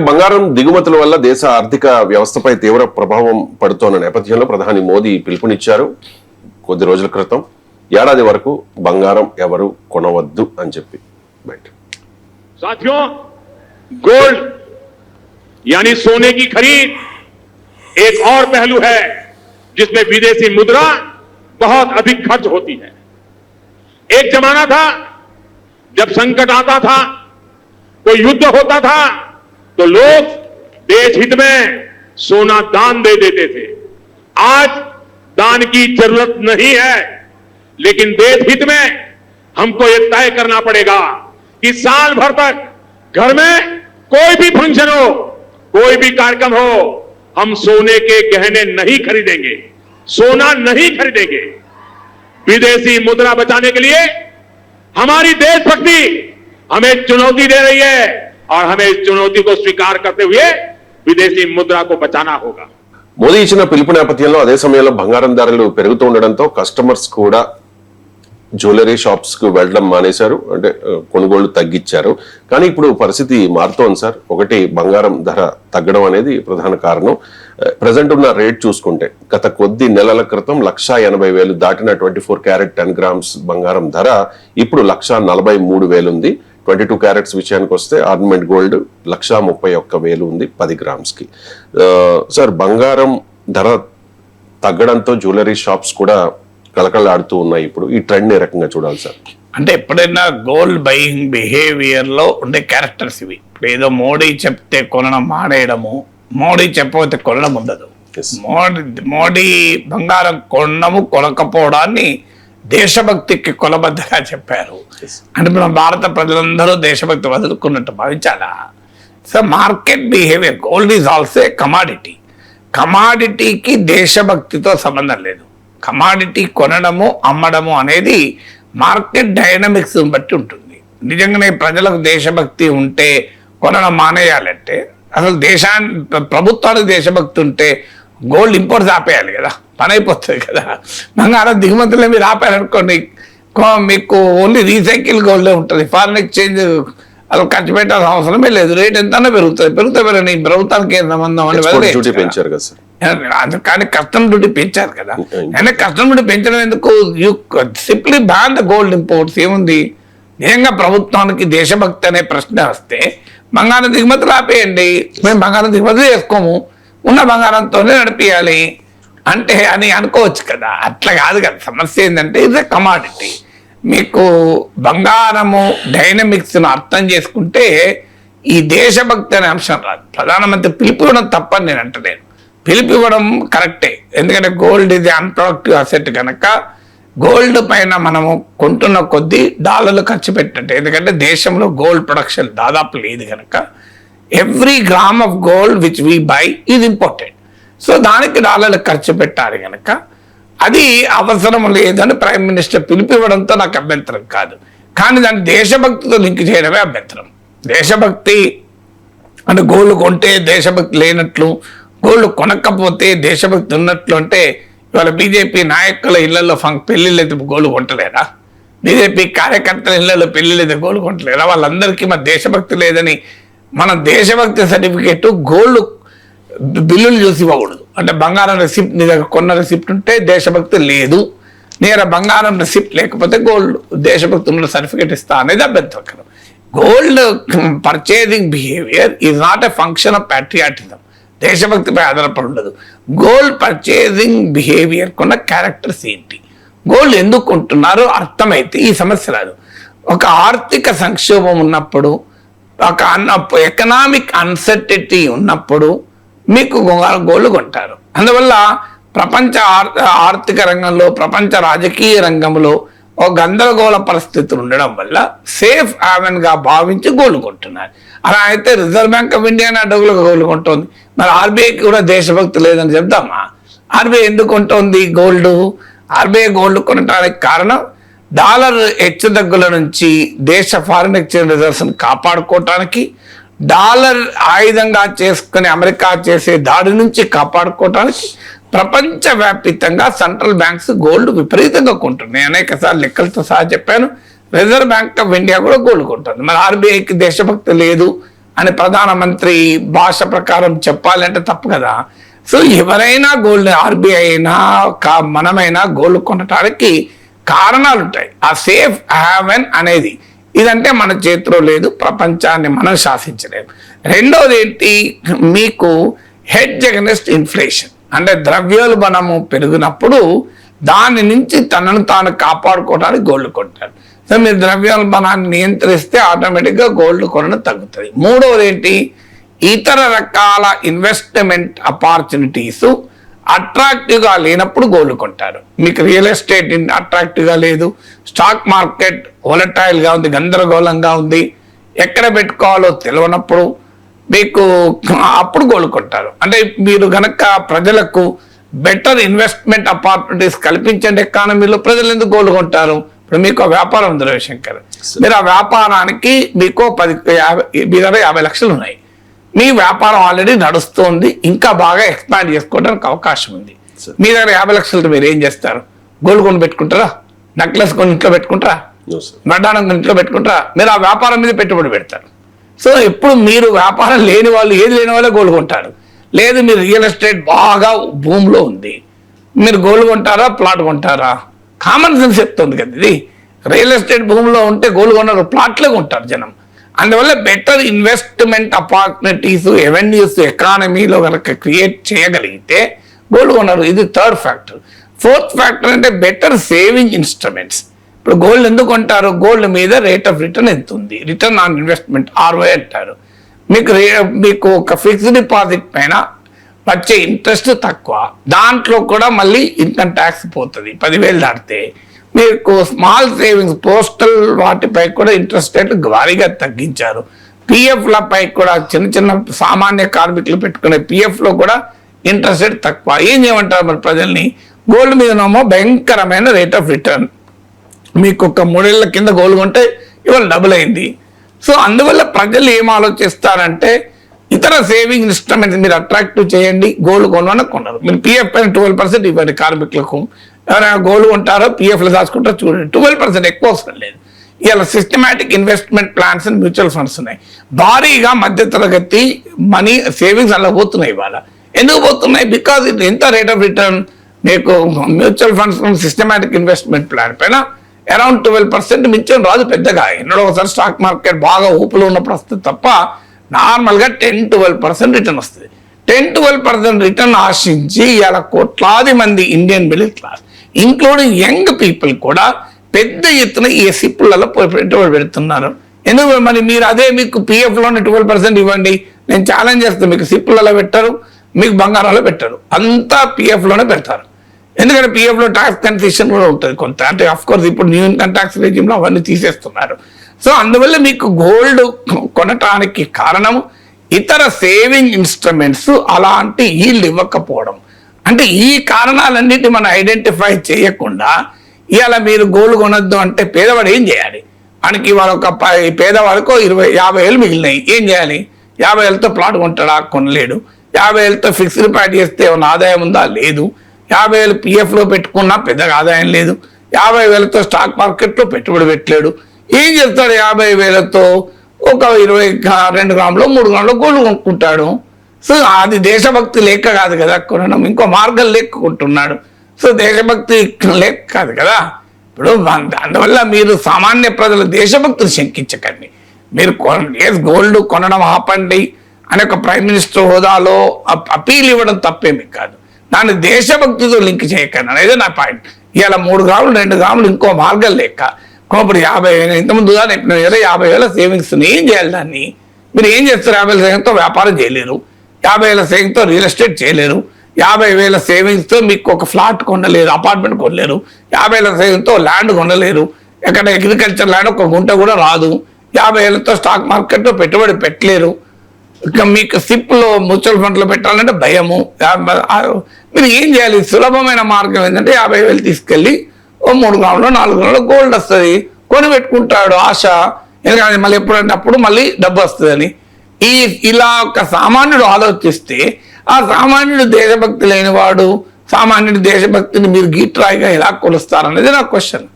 బంగారం దిగుమతుల వల్ల దేశ ఆర్థిక వ్యవస్థపై తీవ్ర ప్రభావం పడుతోన్న నేపథ్యంలో ప్రధాని మోదీ పిలుపునిచ్చారు కొద్ది రోజుల క్రితం. ఏడాది వరకు బంగారం ఎవరు కొనవద్దు అని చెప్పి బయట. साथियों, गोल्ड यानी सोने की खरीद एक और पहलू है जिसमें विदेशी मुद्रा बहुत अधिक खर्च होती है. एक जमाना था जब संकट आता था, कोई युद्ध होता था, तो लोग देश हित में सोना दान दे देते थे. आज दान की जरूरत नहीं है, लेकिन देश हित में हमको ये तय करना पड़ेगा कि साल भर तक घर में कोई भी फंक्शन हो, कोई भी कार्यक्रम हो, हम सोने के गहने नहीं खरीदेंगे, सोना नहीं खरीदेंगे. विदेशी मुद्रा बचाने के लिए हमारी देशभक्ति हमें चुनौती दे रही है और हमें इस चुनौती को स्वीकार करते हुए विदेशी मुद्रा को बचाना होगा. మోదీ ఇచ్చిన పిలుపు నేపథ్యంలో అదే సమయంలో బంగారం ధరలు పెరుగుతూ ఉండడంతో కస్టమర్స్ కూడా జ్యువెలరీ షాప్స్ కు వెళ్ళడం మానేశారు, అంటే కొనుగోళ్లు తగ్గించారు. కానీ ఇప్పుడు పరిస్థితి మారుతోంది సార్. ఒకటి, బంగారం ధర తగ్గడం అనేది ప్రధాన కారణం. ప్రజెంట్ ఉన్న రేట్ చూసుకుంటే గత కొద్ది నెలల క్రితం 1,80,000 దాటిన 24 క్యారెట్ 10 గ్రామ్స్ బంగారం ధర ఇప్పుడు 1,43,000 ఉంది. 22 క్యారెట్స్ విషయానికి వస్తే ఆర్నమెంట్ గోల్డ్ 1,31,000 ఉంది 10 గ్రామ్స్ కి. సార్, బంగారం ధర తగ్గడంతో జ్యువెలరీ షాప్స్ కూడా కలకలాడుతూ ఉన్నాయి. ఇప్పుడు ఈ ట్రెండ్ ఏ రకంగా చూడాలి సార్? అంటే ఎప్పుడైనా గోల్డ్ బయింగ్ బిహేవియర్ లో ఉండే క్యారెక్టర్స్ ఇవి. ఇప్పుడు ఏదో మోడీ చెప్తే కొనడం మానేయడము, మోడీ చెప్పకపోతే కొనడం ఉండదు. మోడీ బంగారం కొనడము కొనకపోవడాన్ని దేశభక్తికి కొలబద్దగా చెప్పారు. అంటే మనం భారత ప్రజలందరూ దేశభక్తి వదులుకున్నట్టు భావించాలా? So market behaviour, gold is also a commodity. కమాడిటీకి దేశభక్తితో సంబంధం లేదు. కమాడిటీ కొనడము అమ్మడము అనేది మార్కెట్ డైనమిక్స్ బట్టి ఉంటుంది. నిజంగానే ప్రజలకు దేశభక్తి ఉంటే కొనడం మానేయాలంటే, అసలు ప్రభుత్వానికి దేశభక్తి ఉంటే గోల్డ్ ఇంపోర్ట్స్ ఆపేయాలి కదా, పని అయిపోతుంది కదా. బంగారం దిగుమతులే మీరు ఆపారనుకోండి, మీకు ఓన్లీ రీసైకిల్ గోల్డే ఉంటుంది. ఫారిన్ ఎక్స్చేంజ్ అసలు ఖర్చు పెట్టాల్సిన అవసరమే లేదు. రేట్ ఎంతనే పెరుగుతుంది. పెరగని ప్రభుత్వానికి ఏం సంబంధం అని పెంచారు కదా సార్. కానీ కస్టమ్ డ్యూటీ పెంచారు కదా. అయినా కస్టమ్ డ్యూటీ పెంచడం ఎందుకు? You simply ban the gold imports. ఏముంది? నిజంగా ప్రభుత్వానికి దేశభక్తి అనే ప్రశ్న వస్తే బంగారం దిగుమతులు ఆపేయండి. మేము బంగారం దిగుమతులు చేసుకోము, ఉన్న బంగారంతోనే నడిపించాలి అంటే అని అనుకోవచ్చు కదా. అట్లా కాదు కదా. సమస్య ఏంటంటే ఇది కమాడిటీ. మీకు బంగారము డైనమిక్స్ను అర్థం చేసుకుంటే ఈ దేశభక్తి అనే అంశం రాదు. ప్రధానమంత్రి పిలుపు ఇవ్వడం తప్పని నేను అంటలేను. పిలుపు ఇవ్వడం కరెక్టే. ఎందుకంటే గోల్డ్ ఇది అన్ప్రొడక్టివ్ అసెట్ కనుక గోల్డ్ పైన మనము కొంటున్న కొద్దీ డాలర్లు ఖర్చు పెట్టినట్టు. ఎందుకంటే దేశంలో గోల్డ్ ప్రొడక్షన్ దాదాపు లేదు కనుక every gram of gold which V by is important. So దానికి డాలర్లు ఖర్చు పెట్టాలి కనుక అది అవసరం లేదని ప్రైమ్ మినిస్టర్ పిలుపు ఇవ్వడంతో నాకు అభ్యంతరం కాదు. కానీ దాన్ని దేశభక్తితో లింక్ చేయడమే అభ్యంతరం. దేశభక్తి అంటే గోల్డ్ కొంటే దేశభక్తి లేనట్లు, గోల్డ్ కొనకపోతే దేశభక్తి ఉన్నట్లు. అంటే ఇవాళ బీజేపీ నాయకుల ఇళ్లలో పెళ్లిళ్ళు అయితే గోల్డ్ కొంటలేరా? బీజేపీ కార్యకర్తల ఇళ్లలో పెళ్లిళ్ళు అయితే గోల్డ్ కొంటలేరా? వాళ్ళందరికీ మన దేశభక్తి లేదని మన దేశభక్తి సర్టిఫికేట్ గోల్డ్ బిల్లులు చూసి ఇవ్వకూడదు. అంటే బంగారం రెసిప్ట్, నీ దగ్గర కొన్న రెసిప్ట్ ఉంటే దేశభక్తి లేదు, నీ దగ్గర బంగారం రెసిప్ట్ లేకపోతే గోల్డ్ దేశభక్తి ఉన్న సర్టిఫికేట్ ఇస్తా అనేది అభ్యంతరకరం. Gold purchasing behaviour is not a function of patriotism. దేశభక్తిపై ఆధారపడి ఉండదు. గోల్డ్ పర్చేజింగ్ బిహేవియర్ కొన్న క్యారెక్టర్స్ ఏంటి, గోల్డ్ ఎందుకు కొంటున్నారో అర్థమైతే ఈ సమస్య రాదు. ఒక ఆర్థిక సంక్షోభం ఉన్నప్పుడు, ఒక ఎకనామిక్ అన్సర్టనిటీ ఉన్నప్పుడు మీకు గోల్డ్ కొంటారు. అందువల్ల ప్రపంచ ఆర్థిక రంగంలో, ప్రపంచ రాజకీయ రంగంలో ఒక గందరగోళ పరిస్థితులు ఉండడం వల్ల సేఫ్ హ్యావెన్ గా భావించి గోల్డ్ కొంటున్నారు. అలా అయితే రిజర్వ్ బ్యాంక్ ఆఫ్ ఇండియా అడ్డగులుగా గోల్డ్ కొంటుంది. మరి ఆర్బీఐకి కూడా దేశభక్తి లేదని చెప్తామా? ఆర్బీఐ ఎందుకు కొంటుంది గోల్డ్? ఆర్బీఐ గోల్డ్ కొనడానికి కారణం డాలర్ హెచ్చుతగ్గుల నుంచి దేశ ఫారిన్ ఎక్స్చేంజ్ రిజర్వ్స్ కాపాడుకోవటానికి, డాలర్ ఆయుధంగా చేసుకుని అమెరికా చేసే దాడి నుంచి కాపాడుకోవటానికి ప్రపంచవ్యాప్తంగా సెంట్రల్ బ్యాంక్స్ గోల్డ్ విపరీతంగా కొంటున్నాయి. అనేక సార్లు లెక్కలతో సహా చెప్పాను. రిజర్వ్ బ్యాంక్ ఆఫ్ ఇండియా కూడా గోల్డ్ కొంటుంది. మరి ఆర్బీఐకి దేశభక్తి లేదు అని ప్రధానమంత్రి భాష ప్రకారం చెప్పాలంటే తప్పు కదా. సో ఎవరైనా గోల్డ్, ఆర్బీఐ అయినా మనమైనా గోల్డ్ కొనటానికి కారణాలు ఉంటాయి. ఆ సేఫ్ హ్యావెన్ అనేది ఇదంటే మన చేతిలో లేదు, ప్రపంచాన్ని మనం శాసించలేము. రెండోది ఏంటి, మీకు హెడ్జ్ అగెన్స్ట్ ఇన్ఫ్లేషన్, అంటే ద్రవ్యోల్బణము పెరిగినప్పుడు దాని నుంచి తనను తాను కాపాడుకోవడానికి గోల్డ్ కొంటారు. సో మీరు ద్రవ్యోల్బణాన్ని నియంత్రిస్తే ఆటోమేటిక్గా గోల్డ్ కొనడం తగ్గుతుంది. మూడవది ఏంటి, ఇతర రకాల ఇన్వెస్ట్మెంట్ ఆపర్చునిటీస్ అట్రాక్టివ్గా లేనప్పుడు గోల్డ్ కొంటారు. మీకు రియల్ ఎస్టేట్ అట్రాక్టివ్గా లేదు, స్టాక్ మార్కెట్ వొలటైల్గా ఉంది, గందరగోళంగా ఉంది, ఎక్కడ పెట్టుకోవాలో తెలియనప్పుడు మీకు అప్పుడు గోల్డ్ కొంటారు. అంటే మీరు గనక ప్రజలకు బెటర్ ఇన్వెస్ట్మెంట్ ఆపర్చునిటీస్ కల్పించండి ఎకానమీలో, ప్రజలు ఎందుకు గోల్డ్ కొంటారు? ఇప్పుడు మీకు వ్యాపారం ఉంది రవిశంకర్, మీరు ఆ వ్యాపారానికి మీకు 50 లక్షలు ఉన్నాయి, మీ వ్యాపారం ఆల్రెడీ నడుస్తుంది, ఇంకా బాగా ఎక్స్పాండ్ చేసుకోవడానికి అవకాశం ఉంది. మీ దగ్గర 50 లక్షలతో మీరు ఏం చేస్తారు? గోల్డ్ కొని పెట్టుకుంటారా? నెక్లెస్ కొని ఇంట్లో పెట్టుకుంటారా? వడ్డానం కొని ఇంట్లో పెట్టుకుంటారా? మీరు ఆ వ్యాపారం మీద పెట్టుబడి పెడతారు. సో ఎప్పుడు మీరు వ్యాపారం లేని వాళ్ళు, ఏది లేని వాళ్ళే గోల్డ్ కొంటారు. లేదు మీరు రియల్ ఎస్టేట్ బాగా భూమిలో ఉంది, మీరు గోల్డ్ కొంటారా, ప్లాట్ కొంటారా? కామన్ సెన్స్ చెప్తుంది కదా ఇది. రియల్ ఎస్టేట్ భూమిలో ఉంటే గోల్డ్ కొన్నారు, ప్లాట్లే కొంటారు జనం. అందువల్ల బెటర్ ఇన్వెస్ట్మెంట్ ఆపర్చునిటీస్, ఎవెన్యూస్ ఎకానమీలో కనుక క్రియేట్ చేయగలిగితే గోల్డ్ కొన్నారు. ఇది థర్డ్ ఫ్యాక్టర్. ఫోర్త్ ఫ్యాక్టర్ అంటే బెటర్ సేవింగ్ ఇన్స్ట్రుమెంట్స్. ఇప్పుడు గోల్డ్ ఎందుకు అంటారు? గోల్డ్ మీద రేట్ ఆఫ్ రిటర్న్ ఎంత ఉంది, రిటర్న్ ఆన్ ఇన్వెస్ట్మెంట్, ROI అంటారు. మీకు ఒక ఫిక్స్డ్ డిపాజిట్ పైన వచ్చే ఇంట్రెస్ట్ తక్కువ, దాంట్లో కూడా మళ్ళీ ఇన్కమ్ ట్యాక్స్ పోతుంది 10,000 దాటితే. మీకు స్మాల్ సేవింగ్స్, పోస్టల్ వాటిపై కూడా ఇంట్రెస్ట్ రేట్ భారీగా తగ్గించారు. పిఎఫ్లపై కూడా చిన్న సామాన్య కార్మికులు పెట్టుకునే పిఎఫ్లో కూడా ఇంట్రెస్ట్ రేట్ తక్కువ. ఏం చేయమంటారు మరి ప్రజల్ని? గోల్డ్ మీదనేమో భయంకరమైన రేట్ ఆఫ్ రిటర్న్. మీకు ఒక 3 ఏళ్ల కింద గోల్డ్ కొంటే ఇవాళ డబుల్ అయింది. సో అందువల్ల ప్రజలు ఏం ఆలోచిస్తారంటే ఇతర సేవింగ్ ఇన్స్ట్రుమెంట్స్ మీరు అట్రాక్టివ్ చేయండి, గోల్డ్ కొనరు. మీరు పిఎఫ్ పైన 12% ఇవ్వండి కార్మికులకు. ఎవరైనా గోల్డ్ కొంటారో పిఎఫ్లో దాచుకుంటారో చూడండి, 12% ఎక్కువ అవసరం లేదు. ఇలా systematic investment plans and mutual funds ఉన్నాయి. భారీగా మధ్యతరగతి మనీ సేవింగ్స్ అలా పోతున్నాయి ఇవాళ. ఎందుకు పోతున్నాయి? బికాజ్ ఇది ఎంత రేట్ ఆఫ్ రిటర్న్ మీకు mutual funds systematic investment plan పైన అరౌండ్ 12% మించి రాదు పెద్దగా. ఎన్నడో ఒకసారి స్టాక్ మార్కెట్ బాగా ఊపులో ఉన్నప్పుడు వస్తుంది తప్ప నార్మల్గా 10-12% రిటర్న్ వస్తుంది. 10-12% రిటర్న్ ఆశించి ఇలా కోట్లాది మంది Indian middle class including young people కూడా పెద్ద ఎత్తున ఈ సిప్పులలో పెట్టుబడి పెడుతున్నారు. ఎందుకు మరి మీరు అదే మీకు పిఎఫ్లోనే 12% ఇవ్వండి, నేను ఛాలెంజ్ చేస్తాను. మీకు సిప్పులలో పెట్టరు, మీకు బంగారాలో పెట్టరు, అంతా పిఎఫ్లోనే పెడతారు. ఎందుకంటే పిఎఫ్లో ట్యాక్స్ కన్సెషన్ కూడా ఉంటుంది కొంత. అంటే అఫ్కోర్స్ ఇప్పుడు న్యూ ఇన్కమ్ ట్యాక్స్ రెజ్యూమ్లో అవన్నీ తీసేస్తున్నారు. సో అందువల్ల మీకు గోల్డ్ కొనటానికి కారణం ఇతర సేవింగ్ ఇన్స్ట్రుమెంట్స్ అలాంటి ఈల్డ్ ఇవ్వకపోవడం. అంటే ఈ కారణాలన్నిటి మనం ఐడెంటిఫై చేయకుండా ఇవాళ మీరు గోల్డ్ కొనొద్దు అంటే పేదవాడు ఏం చేయాలి? మనకి ఇవాళ ఒక పేదవాడికో 50,000 మిగిలినాయి, ఏం చేయాలి? 50,000తో ప్లాట్ కొంటాడా? కొనలేడు. 50,000తో ఫిక్స్డ్ డిపాజిట్ చేస్తే ఏమైనా ఆదాయం ఉందా? లేదు. 50,000 పిఎఫ్లో పెట్టుకున్నా పెద్దగా ఆదాయం లేదు. 50,000తో స్టాక్ మార్కెట్లో పెట్టుబడి పెట్టలేడు. ఏం చేస్తాడు? 50,000తో ఒక 22 గ్రాములు 3 గ్రాములు గోల్డ్ కొనుక్కుంటాడు. సో అది దేశభక్తి లేక కాదు కదా కొనడం, ఇంకో మార్గం లేక కొంటున్నాడు. సో దేశభక్తి లేక కాదు కదా. ఇప్పుడు అందువల్ల మీరు సామాన్య ప్రజల దేశభక్తిని శంకించకండి. మీరు గోల్డ్ కొనడం ఆపండి అని ఒక ప్రైమ్ మినిస్టర్ హోదాలో అపీల్ ఇవ్వడం తప్పేమి కాదు. దాన్ని దేశభక్తితో లింక్ చేయకండి అనేది నా పాయింట్. ఇలా 3 గ్రాములు 2 గ్రాములు ఇంకో మార్గం లేక ఇప్పుడు 50,000 ఇంతకుముందుగా 50,000 సేవింగ్స్ ఏం చేయాలి? దాన్ని మీరు ఏం చేస్తారు? 50,000 సేవింగ్తో వ్యాపారం చేయలేరు, 50,000 సేవింగ్తో రియల్ ఎస్టేట్ చేయలేరు, 50,000 సేవింగ్స్తో మీకు ఒక ఫ్లాట్ కొనలేరు, అపార్ట్మెంట్ కొనలేరు, 50,000 సేవింగ్తో ల్యాండ్ కొనలేరు, ఎక్కడ అగ్రికల్చర్ ల్యాండ్ ఒక గుంట కూడా రాదు, 50,000తో స్టాక్ మార్కెట్లో పెట్టుబడి పెట్టలేరు. ఇక మీకు సిప్లో మ్యూచువల్ ఫండ్లో పెట్టాలంటే భయము. మీరు ఏం చేయాలి? సులభమైన మార్గం ఏంటంటే 50,000 తీసుకెళ్ళి ఓ 3 గ్రాములు 4 గ్రాములు గోల్డ్ వస్తుంది, కొని పెట్టుకుంటాడు ఆశ. ఎందుకంటే మళ్ళీ ఎప్పుడంటే అప్పుడు మళ్ళీ డబ్బు వస్తుందని. ఇలా ఒక సామాన్యుడు ఆలోచిస్తే ఆ సామాన్యుడు దేశభక్తి లేనివాడు, సామాన్యుడి దేశభక్తిని మీరు గీట్రాయిగా ఎలా కొలుస్తారనేది నా క్వశ్చన్.